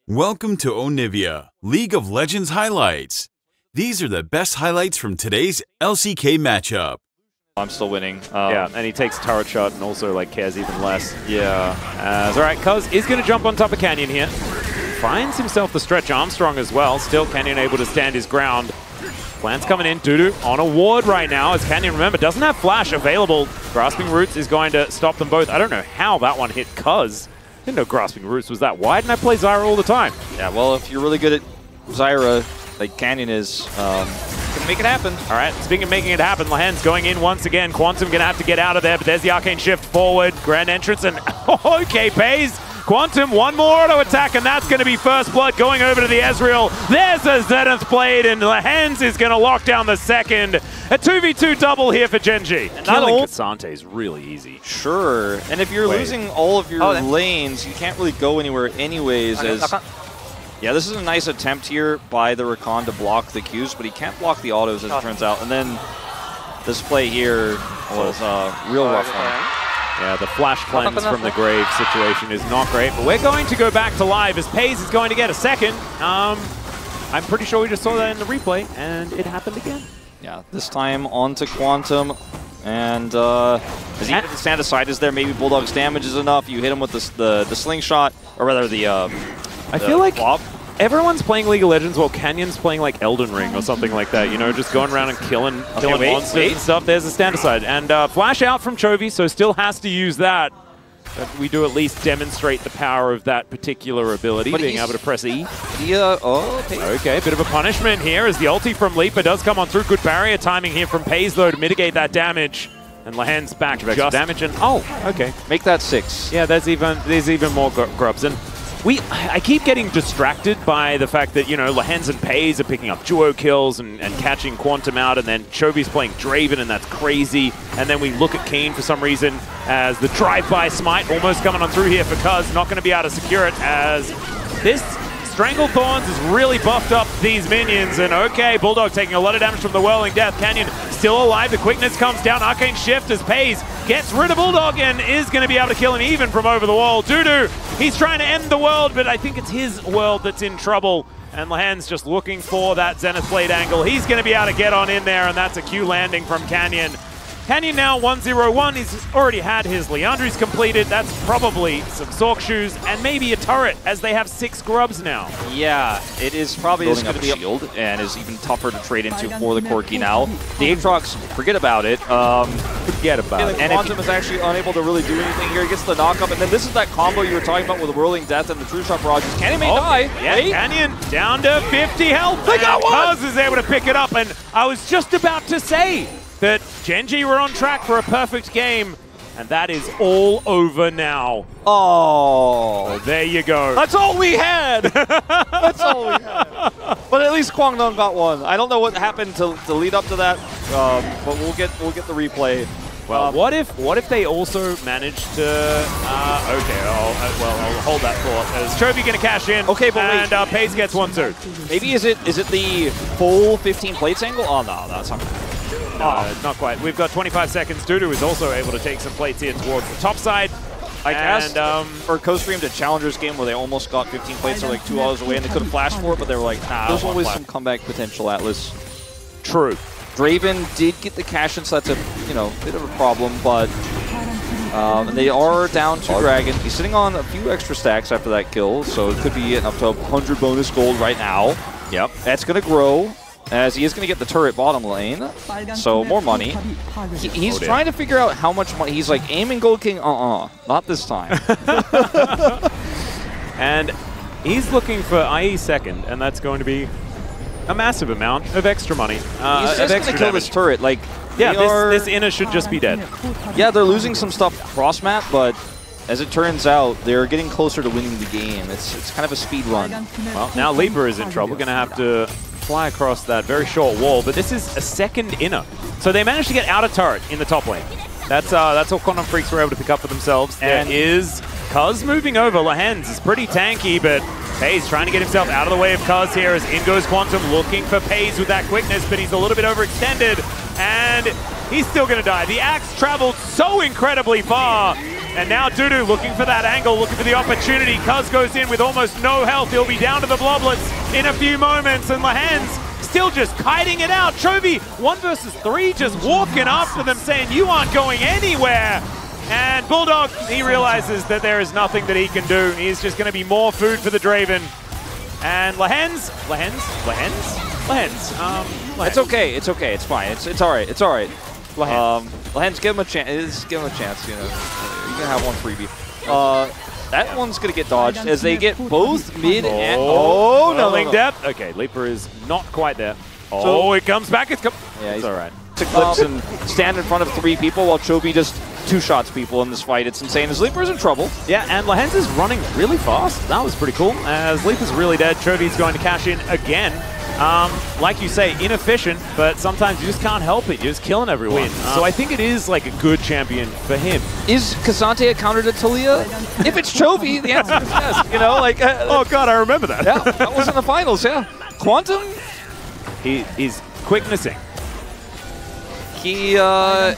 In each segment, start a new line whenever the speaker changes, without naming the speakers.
Welcome to Onivia, League of Legends highlights. These are the best highlights from today's LCK matchup.
I'm still winning.
Yeah, and he takes turret shot and also like cares even less.
Yeah.
All right, Cuz is going to jump on top of Canyon here. Finds himself the stretch Armstrong as well. Still Canyon able to stand his ground. Plants coming in. Dudu on a ward right now as Canyon, remember, doesn't have flash available. Grasping Roots is going to stop them both. I don't know how that one hit Cuz. Didn't know Grasping Roots was that wide, and I play Zyra all the time.
Yeah, well, if you're really good at Zyra, like Canyon is, can make it happen.
All right, speaking of making it happen, Lahen's going in once again. Quantum going to have to get out of there, but there's the Arcane Shift forward. Grand entrance, and okay, Pays. Quantum, one more auto attack, and that's going to be First Blood going over to the Ezreal. There's a Zenith Blade, and Lahen's is going to lock down the second. A 2v2 double here for Gen.G. Killing K'Sante is really easy.
Sure, and if you're losing all of your lanes, you can't really go anywhere anyways. Yeah, this is a nice attempt here by the Rakan to block the Qs, but he can't block the autos as it turns out. And then this play here was a real rough one.
Yeah, the flash cleanse from the grave situation is not great, but we're going to go back to live as Pays is going to get a second. I'm pretty sure we just saw that in the replay, and it happened again.
Yeah, this time onto Quantum, and as even the stand aside is there, maybe Bulldog's damage is enough. You hit him with the slingshot, or rather the
I feel like
flop.
Everyone's playing League of Legends while Canyon's playing like Elden Ring or something like that, you know, just going around and killing monsters and stuff. There's a stand aside. And flash out from Chovy, so still has to use that. But we do at least demonstrate the power of that particular ability, being able to press E.
Yeah,
okay, bit of a punishment here as the ulti from Leaper does come on through. Good barrier timing here from Pays, though, to mitigate that damage. And Lahen's back just damage, and okay.
Make that 6.
Yeah, there's even more grubs. And I keep getting distracted by the fact that, you know, Lahen's and Pays are picking up duo kills and catching Quantum out, and then Chovy's playing Draven, and that's crazy. And then we look at Kayn for some reason as the drive-by smite almost coming on through here for Cuz, not going to be able to secure it as this Strangle Thorns has really buffed up these minions. And okay, Bulldog taking a lot of damage from the Whirling Death. Canyon still alive, the quickness comes down, Arcane Shift as Pays gets rid of Bulldog and is going to be able to kill him even from over the wall. Dudu, he's trying to end the world, but I think it's his world that's in trouble. And Lahen's just looking for that Zenith Blade angle. He's going to be able to get on in there, and that's a Q landing from Canyon. Canyon now 1-0-1. He's already had his Liandry's completed. That's probably some Sork shoes and maybe a turret, as they have 6 grubs now.
Yeah, it is probably going to be a shield and is even tougher to trade into for the Corki now. The Aatrox, forget about it.
Forget about it.
And Quantum is actually unable to really do anything here. He gets the knock-up, and then this is that combo you were talking about with the Whirling Death and the True Shot Barrages. Canyon may die.
Yeah, Canyon down to 50 health. They got one! Cuz is able to pick it up, and I was just about to say that Gen.G were on track for a perfect game, and that is all over now.
Oh,
well, there you go.
That's all we had. That's all we had. But at least Kwangdong got one. I don't know what happened to lead up to that, but we'll get the replay.
Well, what if they also managed to? Okay, I'll hold that thought. Is Chovy going to cash in?
Okay, but
and Pays gets one too.
Maybe is it the full 15 plates angle? Oh no, that's not.
No, not quite. We've got 25 seconds. Dudu is also able to take some plates here towards the top side.
I asked for co-streamed a Challengers game where they almost got 15 plates, or like 2 hours away, and they could have flashed for it, but they were like, nah, there's always some comeback potential, Atlas.
True.
Draven did get the cash in, so that's a bit of a problem, but they are down to Dragon. He's sitting on a few extra stacks after that kill, so it could be getting up to 100 bonus gold right now. Yep. That's going to grow, as he is going to get the turret bottom lane, so more money. He's trying to figure out how much money. He's like, aiming Gold King, not this time.
And he's looking for IE second, and that's going to be a massive amount of extra money.
He's just going to kill this turret. Like,
yeah, this inner should just be dead.
Yeah, they're losing some stuff cross map, but as it turns out, they're getting closer to winning the game. It's kind of a speed run.
Well, now Leaper is in trouble. Going to have to fly across that very short wall, but this is a second inner. So they managed to get out of turret in the top lane. That's all Quantum Freaks were able to pick up for themselves. And is Cuz moving over. Lahen's is pretty tanky, but Pays trying to get himself out of the way of Cuz here as in goes Quantum, looking for Pays with that quickness, but he's a little bit overextended, and he's still going to die. The axe traveled so incredibly far. And now Dudu looking for that angle, looking for the opportunity. Cuz goes in with almost no health. He'll be down to the Bloblets in a few moments. And Lehends still just kiting it out. Chovy, 1 versus 3, just walking after them, saying, you aren't going anywhere. And Bulldog, he realizes that there is nothing that he can do. He's just going to be more food for the Draven. And Lehends.
It's okay. It's okay. It's fine. It's all right. It's all right. Lehends, give him a chance. Give him a chance. You know, you can have one freebie. That one's gonna get dodged as they get both mid and
no. Depth. Okay, Leaper is not quite there. Oh, it comes back. It's all right.
To clips and stand in front of 3 people while Chovy just 2-shots people in this fight. It's insane. As Leaper's in trouble.
Yeah, and Lehends is running really fast. That was pretty cool. As Leaper's really dead, Chovy's going to cash in again. Like you say, inefficient, but sometimes you just can't help it. You're just killing everyone. So I think it is like a good champion for him.
Is K'Sante a counter to Taliyah? If it's Chovy, the answer is yes. You know, like
oh god, I remember that.
Yeah, that was in the finals. Yeah, Quantum.
He's quicknessing.
He
the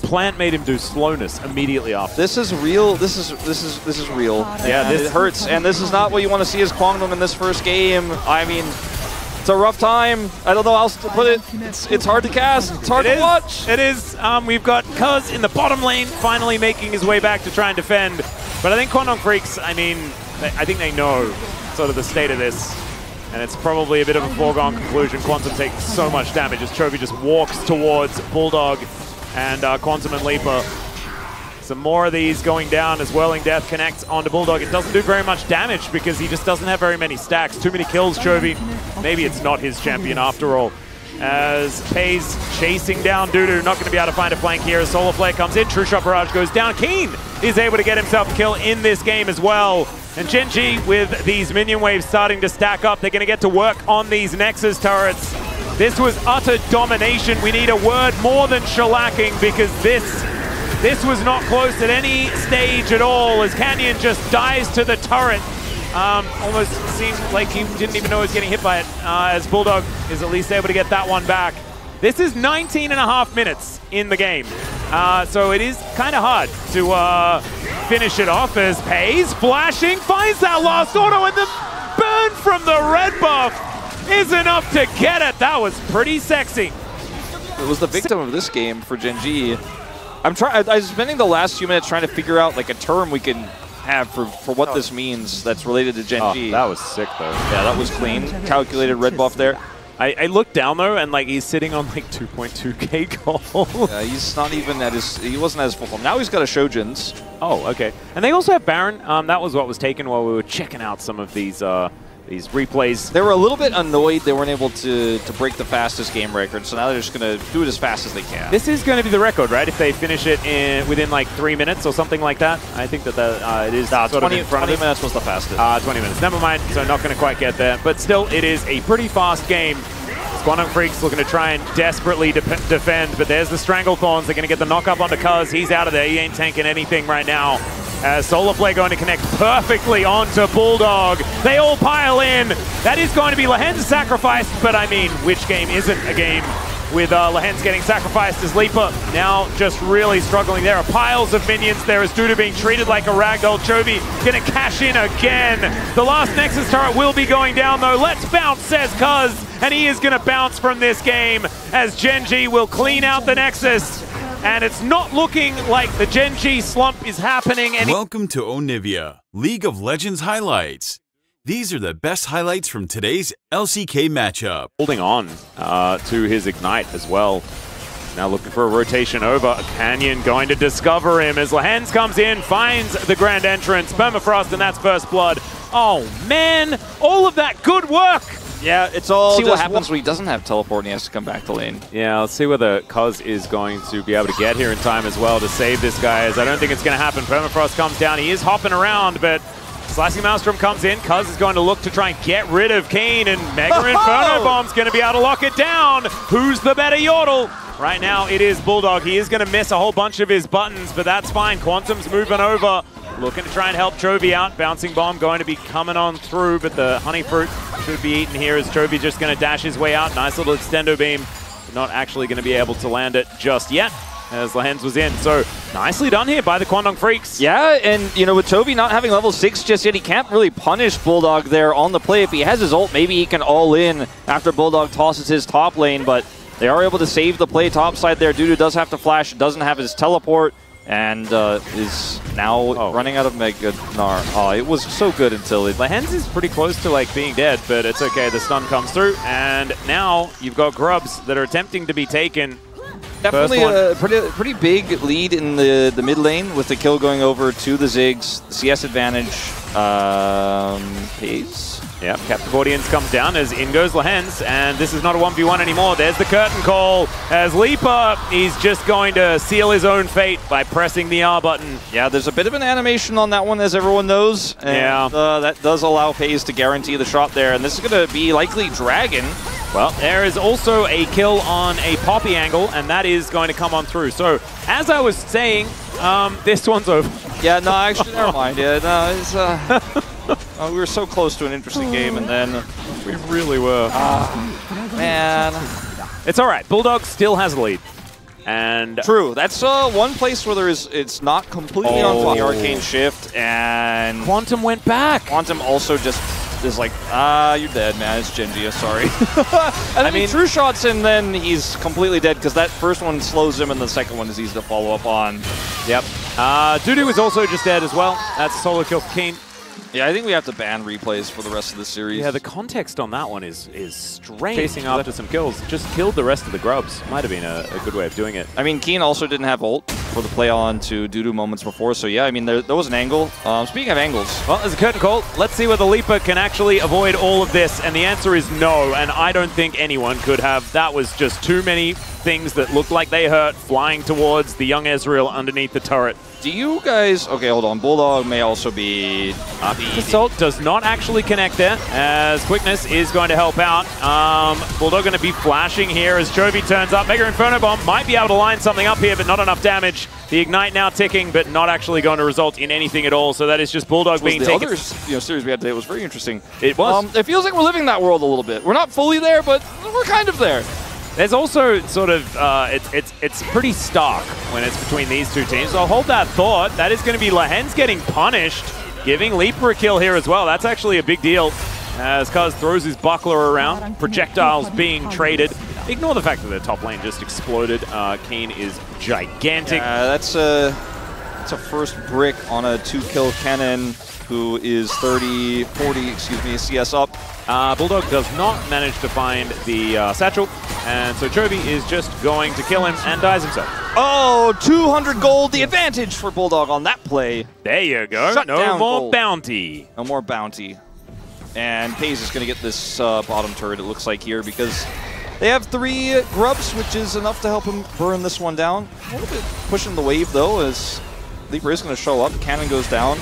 plant made him do slowness immediately after.
This is real. This is real.
Yeah,
it hurts, and this is not what you want to see as Kwangdong in this first game. I mean, it's a rough time. I don't know how else to put it. It's hard to cast. It's hard to watch.
It is. We've got Cuz in the bottom lane, finally making his way back to try and defend. But I think Kwangdong Freaks, I mean, I think they know sort of the state of this. And it's probably a bit of a foregone conclusion. Quantum takes so much damage as Chovy just walks towards Bulldog and Quantum and Leaper. Some more of these going down as Whirling Death connects onto Bulldog. It doesn't do very much damage because he just doesn't have very many stacks. Too many kills, Chovy. Maybe it's not his champion after all. As Pays chasing down Dudu, not going to be able to find a flank here as Solar Flare comes in. True Shot Barrage goes down. Keen is able to get himself a kill in this game as well. And Gen G, with these minion waves starting to stack up, they're going to get to work on these Nexus turrets. This was utter domination. We need a word more than shellacking because this was not close at any stage at all as Canyon just dies to the turret. Almost seemed like he didn't even know he was getting hit by it as Bulldog is at least able to get that one back. This is 19.5 minutes in the game. So it is kind of hard to finish it off as Pays flashing, finds that last auto, and the burn from the red buff is enough to get it. That was pretty sexy.
It was the victim of this game for Gen G. I was spending the last few minutes trying to figure out like a term we can have for what this means that's related to Gen G.
That was sick though.
Yeah, that was clean. Calculated red buff there.
I looked down though, and like he's sitting on like 2.2k gold.
Yeah, he's not even at his. He wasn't at his full form. Now he's got a Shojin's.
Oh, okay. And they also have Baron. That was what was taken while we were checking out some of these replays.
They were a little bit annoyed they weren't able to break the fastest game record, so now they're just going to do it as fast as they can.
This is going to be the record, right? If they finish it within like 3 minutes or something like that. I think that it is sort of in front of
20 minutes was the fastest.
20 minutes. Never mind. So not going to quite get there. But still, it is a pretty fast game. Quantum Freaks looking to try and desperately defend, but there's the Stranglethorns. They're going to get the knock up onto Cuz. He's out of there. He ain't tanking anything right now. Solar Flare going to connect perfectly onto Bulldog. They all pile in. That is going to be Lehends sacrificed, but I mean, which game isn't a game with Lehends getting sacrificed as Leaper now just really struggling. There are piles of minions there as Dudu being treated like a ragdoll. Chovy going to cash in again. The last Nexus turret will be going down though. Let's bounce, says Cuz, and he is going to bounce from this game as Gen G will clean out the Nexus. And it's not looking like the Gen G slump is happening.
Welcome to Onivia, League of Legends highlights. These are the best highlights from today's LCK matchup.
Holding on to his Ignite as well. Now looking for a rotation over. Canyon going to discover him as Lehends comes in, finds the grand entrance. Permafrost, and that's first blood. Oh man, all of that good work.
Yeah, it's all. See what happens when he doesn't have teleport and he has to come back to lane.
Yeah, let's see whether Cuz is going to be able to get here in time as well to save this guy, as I don't think it's going to happen. Permafrost comes down. He is hopping around, but Slicing Maelstrom comes in. Cuz is going to look to try and get rid of Keen, and Mega Inferno Bomb's going to be able to lock it down. Who's the better Yordle? Right now, it is Bulldog. He is going to miss a whole bunch of his buttons, but that's fine. Quantum's moving over, looking to try and help Chovy out. Bouncing Bomb going to be coming on through, but the Honey Fruit should be eaten here as Chovy just going to dash his way out. Nice little extendo beam. Not actually going to be able to land it just yet, as Lehens was in. So nicely done here by the Kwangdong Freaks.
Yeah, and you know, with Chovy not having level 6 just yet, he can't really punish Bulldog there on the play. If he has his ult, maybe he can all in after Bulldog tosses his top lane, but they are able to save the play top side there. Dudu does have to flash, doesn't have his teleport, and is now running out of Mega Gnar. Oh, it was so good until it...
Lehens is pretty close to like being dead, but it's okay. The stun comes through, and now you've got Grubs that are attempting to be taken.
Definitely a pretty big lead in the mid lane with the kill going over to the Ziggs. CS advantage pays.
Yep, Captive Audience comes down as in goes Lehens, and this is not a 1v1 anymore. There's the curtain call as Leaper, he's just going to seal his own fate by pressing the R button.
Yeah, there's a bit of an animation on that one, as everyone knows. And, that does allow FaZe to guarantee the shot there, and this is going to be likely Dragon.
Well, there is also a kill on a Poppy angle, and that is going to come on through. So, as I was saying, this one's over.
Yeah, no, actually, never mind. Yeah, no, it's... we were so close to an interesting game, and then...
We really were.
Man.
It's all right. Bulldog still has a lead. And
true. That's one place where it's not completely on the Arcane Shift, and...
Quantum went back.
Quantum also just is like, you're dead, man. It's Genji, sorry. And I mean, True Shots, and then he's completely dead, because that first one slows him, and the second one is easy to follow up on.
Yep. Dudu is also just dead as well. That's a solo kill for Keen.
Yeah, I think we have to ban replays for the rest of the series.
Yeah, the context on that one is strange. Chasing after some kills, just killed the rest of the Grubs. Might have been a good way of doing it.
I mean, Keen also didn't have ult for the play on to Dudu moments before, so yeah, I mean, there was an angle. Speaking of angles...
Well, there's a curtain call. Let's see whether Leaper can actually avoid all of this, and the answer is no, and I don't think anyone could have. That was just too many things that looked like they hurt flying towards the young Ezreal underneath the turret.
Do you guys... Okay, hold on. Bulldog may also be...
Assault does not actually connect there, as Quickness is going to help out. Bulldog going to be flashing here as Chovy turns up. Mega Inferno Bomb might be able to line something up here, but not enough damage. The Ignite now ticking, but not actually going to result in anything at all. So that is just Bulldog being taken.
The other series we had today was very interesting.
It was.
It feels like we're living that world a little bit. We're not fully there, but we're kind of there.
There's also sort of, it's pretty stark when it's between these two teams. So I'll hold that thought. That is going to be Lehens getting punished, giving Leaper a kill here as well. That's actually a big deal as Kuz throws his buckler around. Projectiles being traded. Ignore the fact that their top lane just exploded. Keen is gigantic.
That's a first brick on a 2-kill Kennen, who is 40 CS up.
Bulldog does not manage to find the satchel, and so Chovy is just going to kill him and dies himself.
Oh, 200 gold, the advantage for Bulldog on that play.
There you go. No more bounty.
No more bounty. And FaZe is going to get this bottom turret, it looks like here, because they have 3 Grubs, which is enough to help him burn this one down. A little bit pushing the wave, though, as Leaper is going to show up. Cannon goes down.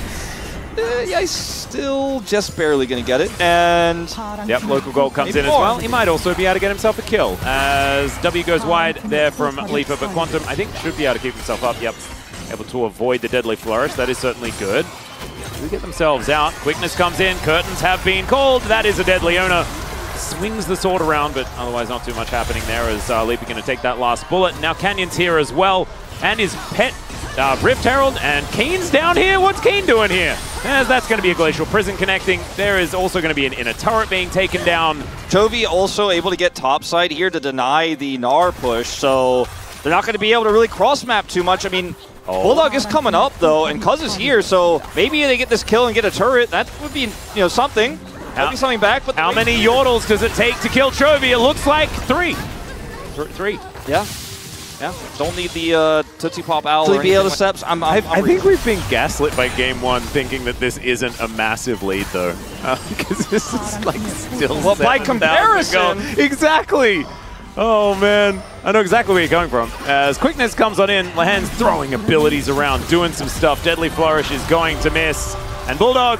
Yeah, he's still just barely going to get it. And
yep, local gold comes in as well. He might also be able to get himself a kill as W goes wide there from Leaper, but Quantum, I think, should be able to keep himself up. Yep, able to avoid the Deadly Flourish. That is certainly good. They get themselves out. Quickness comes in. Curtains have been called. That is a dead Leona. Swings the sword around, but otherwise not too much happening there as Leaper going to take that last bullet. Now Canyon's here as well, and his pet Rift Herald, and Keen's down here. What's Keen doing here? As that's going to be a Glacial Prison connecting. There is also going to be an inner turret being taken down.
Chovy also able to get topside here to deny the Gnar push, so they're not going to be able to really cross-map too much. I mean, Bulldog is coming up, though, and Kuz is here, so maybe they get this kill and get a turret. That would be, something. That'd be something back. But
how many yordles does it take to kill Chovy? It looks like 3. 3.
Yeah. Yeah, don't need the Tootsie Pop Owl or anything like that.
I think we've been gaslit by Game 1 thinking that this isn't a massive lead, though. Because this is like still
well, by comparison.
Exactly. Oh, man. I know exactly where you're going from. As Quickness comes on in, Lehens throwing abilities around, doing some stuff. Deadly Flourish is going to miss. And Bulldog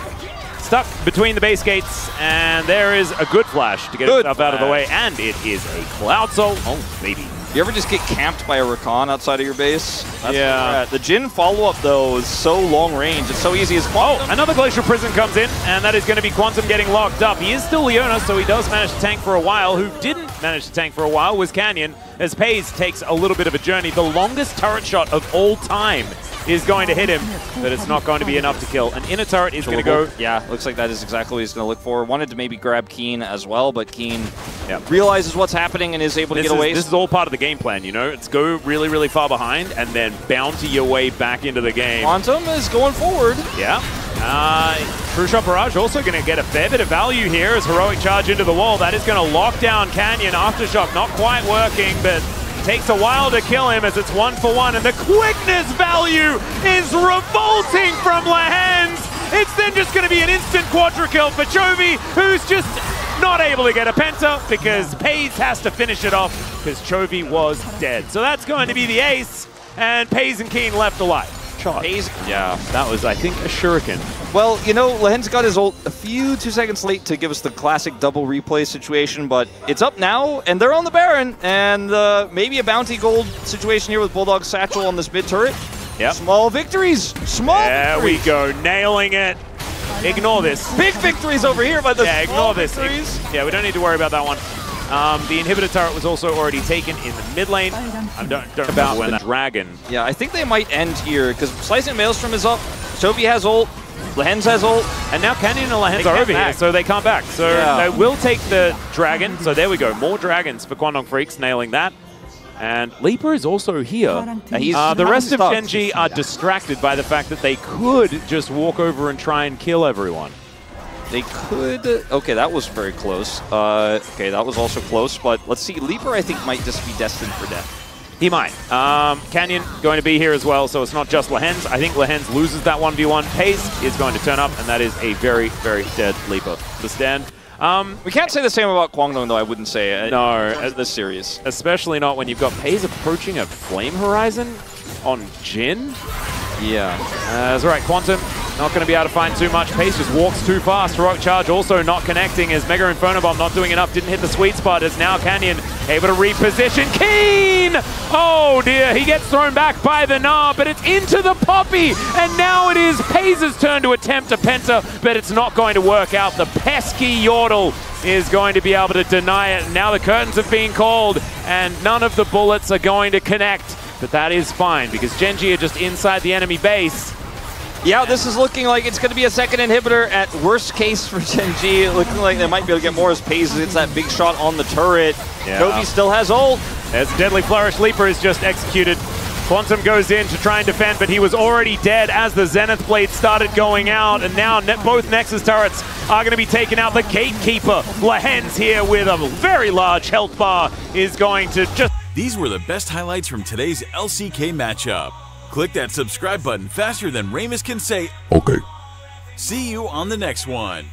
stuck between the base gates, and there is a good flash to get himself out of the way. And it is a Cloud Soul. Oh, maybe.
You ever just get camped by a Rakan outside of your base? That's
Yeah.
the Jhin follow-up, though, is so long range. It's so easy as Quantum.
Oh, another Glacial Prison comes in, and that is going to be Quantum getting locked up. He is still Leona, so he does manage to tank for a while. Who didn't manage to tank for a while was Canyon, as Paze takes a little bit of a journey. The longest turret shot of all time is going to hit him, but it's not going to be enough to kill. An inner turret is going to go.
Yeah, looks like that is exactly what he's going to look for. Wanted to maybe grab Keen as well, but Keen realizes what's happening and is able to get away.
This is all part of the game plan, you know? It's go really, really far behind and then bounty your way back into the game.
Quantum is going forward.
Yeah. True Shot Barrage also going to get a fair bit of value here as Heroic Charge into the wall. That is going to lock down Canyon. Aftershock not quite working, but takes a while to kill him as it's 1-for-1, and the quickness value is revolting from Lehends. It's then just going to be an instant quadra kill for Chovy, who's just not able to get a penta because Paze has to finish it off because Chovy was dead. So that's going to be the ace, and Paze and Keen left alive.
Paze, yeah.
That was, I think, a shuriken.
Well, you know, Lehends got his ult a few 2 seconds late to give us the classic double replay situation, but it's up now, and they're on the Baron, and maybe a bounty gold situation here with Bulldog Satchel on this mid turret.
Yep.
Small victories. Small
There
victories.
we go, nailing it. Ignore this.
Big victories over here, but the
Ignore this.
victories.
Yeah, we don't need to worry about that one. The inhibitor turret was also already taken in the mid lane. I don't about when the dragon.
Yeah, I think they might end here, because Slicing Maelstrom is up, Chovy has ult, Lehends has ult.
And now Canyon and Lehends
They
are
can't
over here,
back.
so they can't back. So
Yeah.
they will take the dragon. So there we go. More dragons for Quandong Freaks, nailing that. And Leaper is also here.
He's
The rest of
stuck.
Genji are distracted by the fact that they could just walk over and try and kill everyone.
They could. Okay, that was very close. Okay, that was also close, but let's see. Leaper, I think, might just be destined for death.
He might. Canyon going to be here as well, so it's not just Lehends. I think Lehends loses that 1v1. Pace is going to turn up, and that is a very, very dead Leaper to stand.
We can't say the same about Kwangdong, though, I wouldn't say.
No.
This series.
Especially not when you've got Pace approaching a Flame Horizon on Jhin.
Yeah.
That's right, Quantum not going to be able to find too much. Pace just walks too fast. Heroic Charge also not connecting as Mega Inferno Bomb not doing enough. Didn't hit the sweet spot as now Canyon able to reposition. Keen! Oh dear, he gets thrown back by the Gnar, but it's into the Poppy. And now it is Pace's turn to attempt a penta, but it's not going to work out. The pesky Yordle is going to be able to deny it. Now the curtains have been called and none of the bullets are going to connect. But that is fine because Genji are just inside the enemy base.
Yeah, this is looking like it's going to be a second inhibitor at worst case for Genji. Looking like they might be able to get more as Pace gets that big shot on the turret.
Yeah.
Chovy still has ult.
As Deadly Flourish Leaper is just executed. Quantum goes in to try and defend, but he was already dead as the Zenith Blade started going out. And now both Nexus turrets are going to be taken out. The Gatekeeper, Lehends here with a very large health bar, is going to just...
These were the best highlights from today's LCK matchup. Click that subscribe button faster than Ramus can say,
Okay.
see you on the next one.